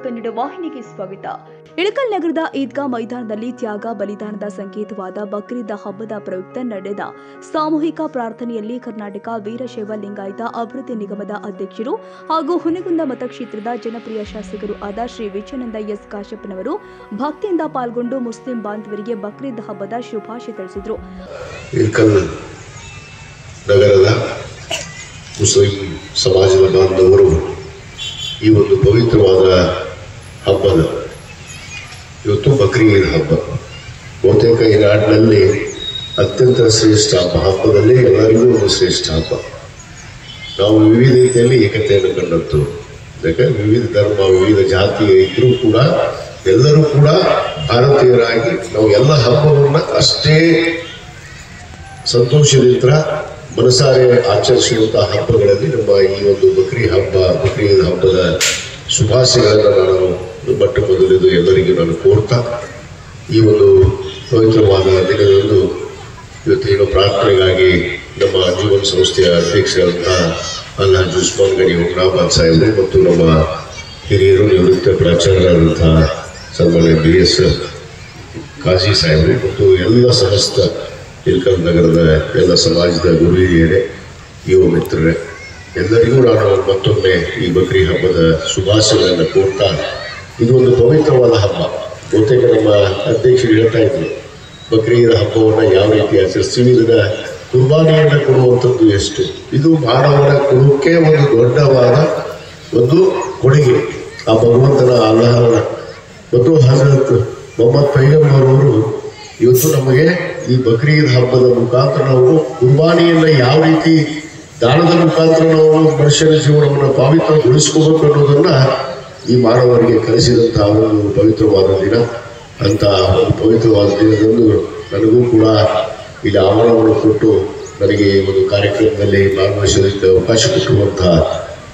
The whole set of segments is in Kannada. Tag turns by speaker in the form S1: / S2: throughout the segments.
S1: ಕನ್ನಡ ವಾಹಿನಿಗೆ ಸ್ವಾಗತ. ಇಳಕಲ್ ನಗರದ ಈದ್ಗಾ ಮೈದಾನದಲ್ಲಿ ತ್ಯಾಗ ಬಲಿದಾನದ ಸಂಕೇತವಾದ ಬಕ್ರೀದ್ ಹಬ್ಬದ ಪ್ರಯುಕ್ತ ನಡೆದ ಸಾಮೂಹಿಕ ಪ್ರಾರ್ಥನೆಯಲ್ಲಿ ಕರ್ನಾಟಕ ವೀರಶೈವ ಲಿಂಗಾಯತ ಅಭಿವೃದ್ಧಿ ನಿಗಮದ ಅಧ್ಯಕ್ಷರು ಹಾಗೂ ಹುನಗುಂದ ಮತಕ್ಷೇತ್ರದ ಜನಪ್ರಿಯ ಶಾಸಕರು ಆದ ಶ್ರೀ ವಿಜಯಾನಂದ ಎಸ್ ಕಾಶಪ್ಪನವರು ಭಕ್ತಿಯಿಂದ ಪಾಲ್ಗೊಂಡು ಮುಸ್ಲಿಂ ಬಾಂಧವರಿಗೆ ಬಕ್ರೀದ್ ಹಬ್ಬದ ಶುಭಾಶಯ ತಿಳಿಸಿದರು.
S2: ನಗರದ ಮುಸ್ಲಿಂ ಸಮಾಜದ ಬಾಂಧವರು ಈ ಒಂದು ಪವಿತ್ರವಾದ ಹಬ್ಬದ ಇವತ್ತು ಬಕ್ರೀದ್ ಹಬ್ಬ ಬಹುತೇಕ ಈ ನಾಡಿನಲ್ಲಿ ಅತ್ಯಂತ ಶ್ರೇಷ್ಠ ಹಬ್ಬದಲ್ಲಿ ಎಲ್ಲರಿಗೂ ಒಂದು ಶ್ರೇಷ್ಠ ಹಬ್ಬ. ನಾವು ವಿವಿಧತೆಯಲ್ಲಿ ಏಕತೆಯನ್ನು ಕಂಡದ್ದು. ಯಾಕಂದರೆ ವಿವಿಧ ಧರ್ಮ ವಿವಿಧ ಜಾತಿ ಇದ್ರೂ ಕೂಡ ಎಲ್ಲರೂ ಕೂಡ ಭಾರತೀಯರಾಗಿ ನಾವು ಎಲ್ಲ ಹಬ್ಬವನ್ನು ಅಷ್ಟೇ ಸಂತೋಷದಿಂದ ಮನಸಾರೆ ಆಚರಿಸುವಂತಹ ಹಬ್ಬಗಳಲ್ಲಿ ನಮ್ಮ ಈ ಒಂದು ಬಕ್ರೀದ್ ಹಬ್ಬದ ಶುಭಾಶಯಗಳನ್ನು ನಾನು ಮೊಟ್ಟ ಮೊದಲಿದು ಎಲ್ಲರಿಗೂ ನಾನು ಕೋರ್ತಾ ಈ ಒಂದು ಪವಿತ್ರವಾದ ದಿನದಂದು ಇವತ್ತೇನು ಪ್ರಾರ್ಥನೆಗಾಗಿ ನಮ್ಮ ಅಂಜುಮನ್ ಸಂಸ್ಥೆಯ ಅಧ್ಯಕ್ಷರಾದಂಥ ಅಲ್ಹಾಜ್ ಉಸ್ಮಾನ್ ಗನಿ ಹುಮ್ರಾಬಾದ್ ಸಾಹೇಬರು ಮತ್ತು ನಮ್ಮ ಹಿರಿಯರು ನಿವೃತ್ತ ಪ್ರಾಚಾರ್ಯರಾದಂಥ ಸನ್ಮಾನ್ಯ BS ಕಾಜಿ ಸಾಹೇಬರು ಮತ್ತು ಎಲ್ಲ ಸಮಸ್ತ ಇಳಕಲ್ ನಗರದ ಎಲ್ಲ ಸಮಾಜದ ಗುರು ಹಿರಿಯರೇ ಯುವ ಮಿತ್ರರೇ ಎಲ್ಲರಿಗೂ ನಾನು ಮತ್ತೊಮ್ಮೆ ಈ ಬಕ್ರೀದ್ ಹಬ್ಬದ ಶುಭಾಶಯಗಳನ್ನು ಕೋರ್ತಾ ಇದು ಒಂದು ಪವಿತ್ರವಾದ ಹಬ್ಬ. ಬಹುತೇಕ ನಮ್ಮ ಅಧ್ಯಕ್ಷರು ಹೇಳ್ತಾ ಇದ್ರು ಬಕ್ರೀದ್ ಹಬ್ಬವನ್ನು ಯಾವ ರೀತಿ ಆಚರಿಸ್ತೀವಿ, ಇದನ್ನ ಕುರ್ಬಾನಿಯನ್ನು ಕೊಡುವಂಥದ್ದು ಎಷ್ಟು, ಇದು ಮಾನವನ ಕೊಡೋಕ್ಕೆ ಒಂದು ದೊಡ್ಡವಾದ ಒಂದು ಕೊಡುಗೆ ಆ ಭಗವಂತನ ಅಲ್ಲಾಹನ ಮತ್ತು ಹಜರತ್ ಮೊಹಮ್ಮದ್ ಪೈಗಂಬರ್ ಅವರು ಇವತ್ತು ನಮಗೆ ಈ ಬಕ್ರೀದ್ ಹಬ್ಬದ ಮುಖಾಂತರ ನಾವು ಕುರ್ಬಾನಿಯನ್ನು ಯಾವ ರೀತಿ ದಾನದ ಮುಖಾಂತರ ನಾವು ಮನುಷ್ಯನ ಜೀವನವನ್ನು ಪವಿತ್ರಗೊಳಿಸ್ಕೋಬೇಕು ಅನ್ನೋದನ್ನು ಈ ಮಾನವರಿಗೆ ಕಲಿಸಿದಂತಹ ಒಂದು ಪವಿತ್ರವಾದ ದಿನ. ಅಂತ ಒಂದು ಪವಿತ್ರವಾದ ದಿನದಂದು ನನಗೂ ಕೂಡ ಇಲ್ಲಿ ಆಹ್ವಾನವನ್ನು ಕೊಟ್ಟು ನನಗೆ ಈ ಒಂದು ಕಾರ್ಯಕ್ರಮದಲ್ಲಿ ಭಾಗವಹಿಸೋದಕ್ಕೆ ಅವಕಾಶ ಕೊಟ್ಟಿರುವಂತಹ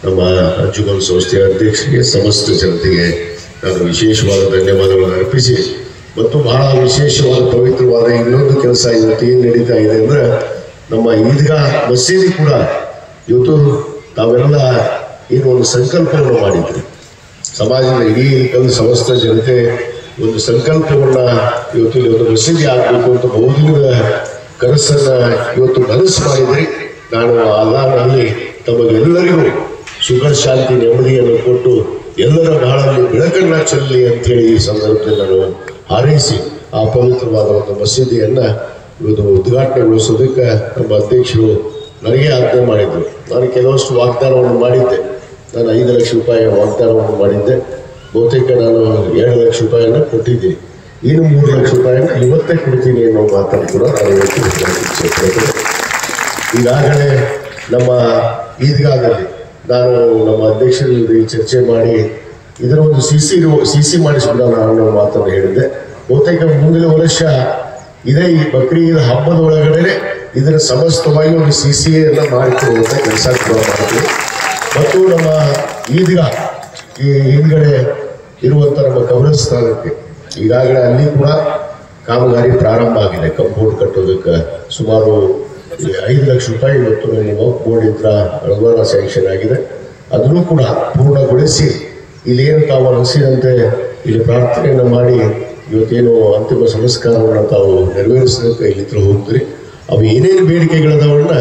S2: ನಮ್ಮ ಅಂಜುಮನ್ ಸಂಸ್ಥೆಯ ಅಧ್ಯಕ್ಷರಿಗೆ ಸಮಸ್ತ ಜನತೆಗೆ ನಾನು ವಿಶೇಷವಾದ ಧನ್ಯವಾದಗಳನ್ನು ಅರ್ಪಿಸಿ ಮತ್ತು ಬಹಳ ವಿಶೇಷವಾದ ಪವಿತ್ರವಾದ ಇನ್ನೊಂದು ಕೆಲಸ ಇವತ್ತು ಏನು ನಡೀತಾ ಇದೆ ಅಂದರೆ ನಮ್ಮ ಈದ್ಗಾ ಮಸೀದಿ ಕೂಡ ಇವತ್ತು ತಾವೆಲ್ಲ ಏನು ಒಂದು ಸಂಕಲ್ಪವನ್ನು ಮಾಡಿದ್ರಿ, ಸಮಾಜದ ಇಡೀ ಸಮಸ್ತ ಜನತೆ ಒಂದು ಸಂಕಲ್ಪವನ್ನು ಇವತ್ತು ಒಂದು ಮಸೀದಿ ಆಗಬೇಕು ಅಂತ ಬಹುದಿನದ ಕನಸನ್ನು ಇವತ್ತು ನನಸು ಮಾಡಿದ್ರಿ. ನಾನು ಅಲ್ಲಾಹನಲ್ಲಿ ತಮಗೆಲ್ಲರಿಗೂ ಸುಖ ಶಾಂತಿ ನೆಮ್ಮದಿಯನ್ನು ಕೊಟ್ಟು ಎಲ್ಲರ ಬಾಳಲ್ಲಿ ಬೆಳಕನ್ನು ಚೆಲ್ಲಿ ಅಂತೇಳಿ ಈ ಸಂದರ್ಭದಲ್ಲಿ ನಾನು ಹಾರೈಸಿ ಆ ಪವಿತ್ರವಾದ ಒಂದು ಮಸೀದಿಯನ್ನು ಇವತ್ತು ಉದ್ಘಾಟನೆಗೊಳಿಸೋದಕ್ಕೆ ನಮ್ಮ ಅಧ್ಯಕ್ಷರು ನನಗೆ ಆಜ್ಞೆ ಮಾಡಿದರು. ನಾನು ಕೆಲವಷ್ಟು ವಾಗ್ದಾನವನ್ನು ಮಾಡಿದ್ದೆ. ನಾನು 5 ಲಕ್ಷ ರೂಪಾಯಿ ವಾಗ್ದಾನವನ್ನು ಮಾಡಿದ್ದೆ. ಬಹುತೇಕ ನಾನು 7 ಲಕ್ಷ ರೂಪಾಯಿಯನ್ನು ಕೊಟ್ಟಿದ್ದೀನಿ. ಇನ್ನು 3 ಲಕ್ಷ ರೂಪಾಯಿಯನ್ನು ಇವತ್ತೇ ಕೊಡ್ತೀನಿ ಅನ್ನೋ ಮಾತನ್ನು ಕೂಡ ನಾನು ಇವತ್ತು ಈಗಾಗಲೇ ನಮ್ಮ ಈದ್ಗಾದಲ್ಲಿ ನಾನು ನಮ್ಮ ಅಧ್ಯಕ್ಷರ ಚರ್ಚೆ ಮಾಡಿ ಇದರ ಒಂದು ಸಿ ಮಾಡಿಸ್ಬಿಡೋಣ ಅನ್ನೋ ಮಾತನ್ನು ಹೇಳಿದ್ದೆ. ಬಹುತೇಕ ಮುಂದಿನ ವರ್ಷ ಇದೇ ಈ ಬಕ್ರೀದ್ ಹಬ್ಬದ ಒಳಗಡೆ ಇದರ ಸಮಸ್ತವಾಗಿ ಒಂದು CCಯನ್ನು ಮಾಡಿಕೊಡುವಂಥ ಕೆಲಸ ಕೂಡ ಮಾಡ್ತೀವಿ. ಮತ್ತು ನಮ್ಮ ಈದ್ಗಾ ಈ ಹಿಂದ್ಗಡೆ ಇರುವಂಥ ನಮ್ಮ ಕಬ್ರಸ್ಥಾನಕ್ಕೆ ಈಗಾಗಲೇ ಅಲ್ಲಿ ಕೂಡ ಕಾಮಗಾರಿ ಪ್ರಾರಂಭ ಆಗಿದೆ. ಕಂಪೌಂಡ್ ಕಟ್ಟೋದಕ್ಕೆ ಸುಮಾರು 5 ಲಕ್ಷ ರೂಪಾಯಿ ಇವತ್ತು ನಮ್ಮ ವಕ್ಫ್ ಬೋರ್ಡಿಂದ ಅನುದಾನ ಸ್ಯಾಂಕ್ಷನ್ ಆಗಿದೆ. ಅದನ್ನು ಕೂಡ ಪೂರ್ಣಗೊಳಿಸಿ ಇಲ್ಲೇನು ತಾವು ಅನಿಸಿದಂತೆ ಇಲ್ಲಿ ಪ್ರಾರ್ಥನೆಯನ್ನು ಮಾಡಿ ಇವತ್ತೇನು ಅಂತಿಮ ಸಂಸ್ಕಾರವನ್ನು ತಾವು ನೆರವೇರಿಸೋದಕ್ಕೆ ಇಲ್ಲಿತ್ರ ಹೋಗ್ತೀರಿ. ಅವು ಏನೇನು ಬೇಡಿಕೆಗಳದವನ್ನ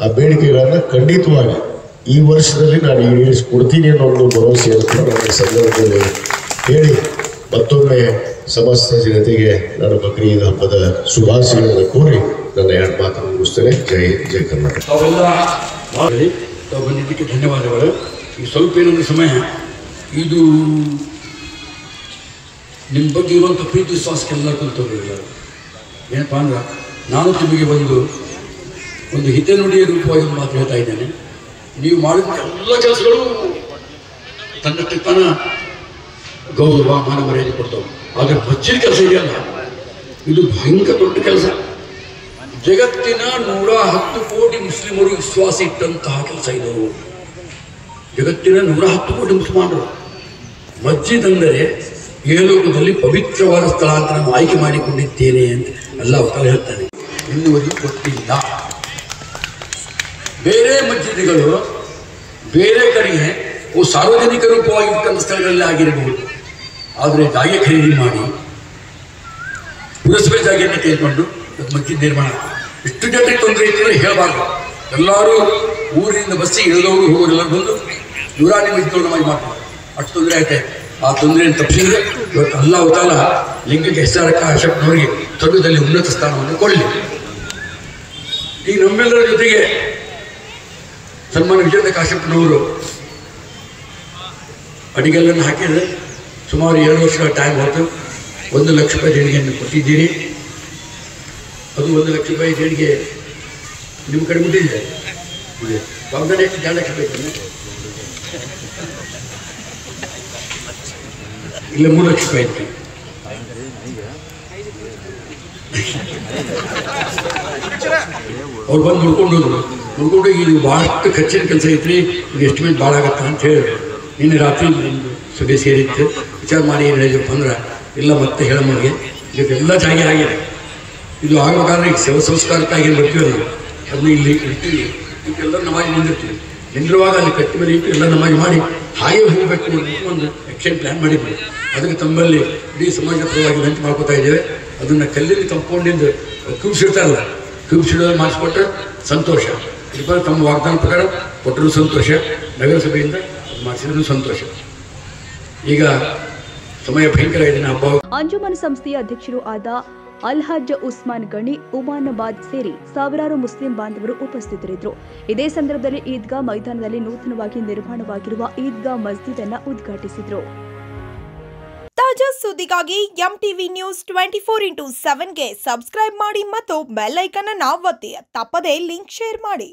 S2: ಆ ಬೇಡಿಕೆಗಳನ್ನು ಖಂಡಿತವಾಗಿ ಈ ವರ್ಷದಲ್ಲಿ ನಾನು ಈಡೇರಿಸಿಕೊಡ್ತೀನಿ ಅನ್ನೋ ಒಂದು ಭರವಸೆಯನ್ನು ಕೂಡ ನನ್ನ ಸಂದರ್ಭದಲ್ಲಿ ಹೇಳಿ ಮತ್ತೊಮ್ಮೆ ಸಮಸ್ತ ಜನತೆಗೆ ನಾನು ಬಕ್ರೀದ್ ಹಬ್ಬದ ಶುಭಾಶಯಗಳನ್ನು ಕೋರಿ ನನ್ನ 2 ಮಾತನ್ನು ಮುಗಿಸ್ತೇನೆ. ಜೈ ಕರ್ನಾಟಕ.
S3: ತಾವು ಬಂದಿದ್ದಕ್ಕೆ ಧನ್ಯವಾದಗಳು. ಈ ಸ್ವಲ್ಪ ಏನೊಂದು ಸಮಯ ಇದು ನಿಮ್ಮ ಬಗ್ಗೆ ಇರುವಂಥ ಪ್ರೀತಿ ವಿಶ್ವಾಸಕ್ಕೆಲ್ಲ ಕಲ್ತೋಗಿಲ್ಲ. ಏನಪ್ಪ ಅಂದ್ರೆ ನಾನು ನಿಮಗೆ ಒಂದು ಹಿತನುಡಿಯ ರೂಪವಾಗಿ ಒಂದು ಮಾತು ಹೇಳ್ತಾ ಇದ್ದೇನೆ. ನೀವು ಮಾಡಿದ ಎಲ್ಲ ಕೆಲಸಗಳು ತನ್ನಷ್ಟಕ್ಕೆ ತಾನ ಗೌರವ ಮಾನ ಮರ್ಯಾದೆ ಕೊಡ್ತಾವೆ. ಆದರೆ ಬಚ್ಚಿದ ಕೆಲಸ ಇದೆಯಲ್ಲ, ಇದು ಭಯಂಕರ ದೊಡ್ಡ ಕೆಲಸ. ಜಗತ್ತಿನ 110 ಕೋಟಿ ಮುಸ್ಲಿಮರು ವಿಶ್ವಾಸ ಇಟ್ಟಂತಹ ಕೆಲಸ ಇದು. ಜಗತ್ತಿನ 110 ಕೋಟಿ ಮುಸ್ಲಿಮರು ಮಸ್ಜಿದ್ ಅಂದರೆ ಏಲೋಕದಲ್ಲಿ ಪವಿತ್ರವಾದ ಸ್ಥಳ ಅಂತ ನಾನು ಆಯ್ಕೆ ಮಾಡಿಕೊಂಡಿದ್ದೇನೆ ಅಂತ ಅಲ್ಲಾಹ್ ತಾಲ ಹೇಳ್ತಾನೆ. ಇನ್ನುವರೆಗೂ ಗೊತ್ತಿಲ್ಲ. ಬೇರೆ ಮಸ್ಜಿದ್ಗಳು ಬೇರೆ ಕಡೆಗೆ ಸಾರ್ವಜನಿಕ ರೂಪವಾಗಿರ್ತಕ್ಕಂಥ ಸ್ಥಳಗಳಲ್ಲಿ ಆಗಿರಬಹುದು. ಆದರೆ ಜಾಗೆ ಖರೀದಿ ಮಾಡಿ ಪುರಸಭೆ ಜಾಗೆಯನ್ನು ತೆಗೆದುಕೊಂಡು ಮಸ್ಜಿದ್ ನಿರ್ಮಾಣ. ಇಷ್ಟು ಜನರಿಗೆ ತೊಂದರೆ ಇದ್ದರೆ ಹೇಳಬಾರ್ದು. ಎಲ್ಲರೂ ಊರಿನಿಂದ ಬಸ್ಸಿಗೆ ಇಳಿದವರು ಹೋಗೋರೆಲ್ಲರೂ ಬಂದು ನೂರಾನಿ ಮಸ್ಜಿದ್ ನಮಾಜ್ ಮಾಡ್ತಾರೆ. ಅಷ್ಟು ತೊಂದರೆ ಆಯ್ತೆ. ಆ ತೊಂದರೆಯನ್ನು ತಪ್ಪಿಸಿದ್ರೆ ಇವತ್ತು ಅಲ್ಲಾಹು ತಾಲ ಲಿಂಗಕ್ಕೆ ಹೆಸರಾದ ಕಾಶ್ಯಪ್ನವರಿಗೆ ಸ್ವರ್ಗದಲ್ಲಿ ಉನ್ನತ ಸ್ಥಾನವನ್ನು ಕೊಡಲಿ. ಈಗ ನಮ್ಮೆಲ್ಲರ ಜೊತೆಗೆ ಸನ್ಮಾನ ವಿಜೇಂದ್ರ ಕಾಶ್ಯಪ್ನವರು ಅಡಿಗೆಲ್ಲನ್ನು ಹಾಕಿದರೆ ಸುಮಾರು 2 ವರ್ಷಗಳ ಟೈಮ್ ಹೊತ್ತು 1 ಲಕ್ಷ ರೂಪಾಯಿ ದೇಣಿಗೆಯನ್ನು ಕೊಟ್ಟಿದ್ದೀರಿ. ಅದು 1 ಲಕ್ಷ ರೂಪಾಯಿ ದೇಣಿಗೆ ನಿಮ್ಮ ಕಡೆ ಮುಟ್ಟಿದೆ. ವಾಗ್ದಾನ ಎಷ್ಟು 2 ಲಕ್ಷ ರೂಪಾಯಿ ಇಲ್ಲ 3 ಲಕ್ಷ ರೂಪಾಯಿ ಐತಿ. ಅವ್ರು ಬಂದು ನೋಡ್ಕೊಂಡು ಇದು ಭಾಳಷ್ಟು ಖರ್ಚಿನ ಕೆಲಸ ಐತ್ರಿ, ಇದು ಎಸ್ಟಿಮೇಟ್ ಭಾಳ ಆಗತ್ತ ಅಂತ ಹೇಳಿದ್ರು. ನಿನ್ನೆ ರಾತ್ರಿ ಒಂದು ಸಭೆ ಸೇರಿತ್ತು. ವಿಚಾರ ಮಾಡಿ ಏನು ಹೇಳಿದ್ರಪ್ಪ ಅಂದ್ರೆ ಇಲ್ಲ ಮತ್ತೆ ಹೇಳಮ್ಮಗೆ ಇದಕ್ಕೆಲ್ಲ ಜಾಗೆ ಆಗಿದೆ. ಇದು ಆಗಬೇಕಾದ್ರೆ ಈಗ ಸಂಸ್ಕಾರಕ್ಕಾಗಿ ಏನು ಬರ್ತೀವಿ ನಾವು ಅದನ್ನ ಇಲ್ಲಿ ಇರ್ತೀವಿ. ಇದಕ್ಕೆಲ್ಲ ನಮಾಜ್ ನಿಂದಿರ್ತೀವಿ. ನಿಂದಿರುವಾಗ ಅಲ್ಲಿ ಕಟ್ಟಿ ಮೇಲೆ ಇಟ್ಟು ಎಲ್ಲ ನಮಾಜ್ ಮಾಡಿ ಹಾಗೆ ಹೋಗಬೇಕು ಅಂತ ಒಂದು ಆ್ಯಕ್ಷನ್ ಪ್ಲ್ಯಾನ್ ಮಾಡಿದ್ವಿ. ಅದಕ್ಕೆ ತಮ್ಮಲ್ಲಿ ಇಡೀ ಸಮಾಜದ ಪರವಾಗಿ ವಿನಂತಿ ಮಾಡ್ಕೋತಾ ಇದ್ದೇವೆ. ಅದನ್ನು ಕಲ್ಲಿನ ಕಂಪೌಂಡಿಂದ ಕ್ಯೂಬ್ಸ್ ಇರ್ತಾರಲ್ಲ, ಕ್ಯೂಬ್ಸ್ ಇಡೋದು ಮಾಡಿಸ್ಕೊಟ್ರೆ ಸಂತೋಷ. ಇಬ್ಬರು ತಮ್ಮ ವಾಗ್ದಾನ ಪ್ರಕಾರ ಕೊಟ್ಟರು ಸಂತೋಷ, ನಗರಸಭೆಯಿಂದ ಮಾಡಿಸಿದ್ರು ಸಂತೋಷ. ಈಗ ಸಮಯ ಭಯಂಕರ ಇದೆ. ಹಬ್ಬ
S1: ಅಂಜುಮನ್ ಸಂಸ್ಥೆಯ ಅಧ್ಯಕ್ಷರು ಆದ ಅಲ್ಹಜ್ ಉಸ್ಮಾನ್ ಗಣಿ, ಉಮಾನಾಬಾದ್ ಸೇರಿ ಸಾವಿರಾರು ಮುಸ್ಲಿಂ ಬಾಂಧವರು ಉಪಸ್ಥಿತರಿದ್ದರು. ಇದೇ ಸಂದರ್ಭದಲ್ಲಿ ಈದ್ಗಾ ಮೈದಾನದಲ್ಲಿ ನೂತನವಾಗಿ ನಿರ್ಮಾಣವಾಗಿರುವ ಈದ್ಗಾ ಮಸ್ಜಿದ್ ಅನ್ನು ಉದ್ಘಾಟಿಸಿದರು.
S4: ತಾಜಾ ಸುದ್ದಿಗಾಗಿ ಎಂಟಿವಿ ನ್ಯೂಸ್ 24x7ಗೆ ಸಬ್ಸ್ಕ್ರೈಬ್ ಮಾಡಿ ಮತ್ತು ಬೆಲ್ ಐಕಾನ್ ಅನ್ನು ಒತ್ತಿ. ತಪ್ಪದೇ ಲಿಂಕ್ ಶೇರ್ ಮಾಡಿ.